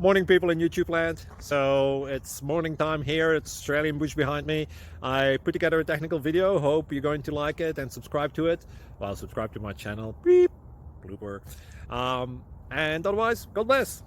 Morning, people in YouTube land. So it's morning time here. It's Australian bush behind me. I put together a technical video. Hope you're going to like it and subscribe to it. Well, subscribe to my channel. Beep. Blooper. And otherwise, God bless.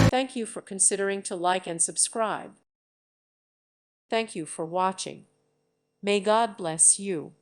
Thank you for considering to like and subscribe. Thank you for watching. May God bless you.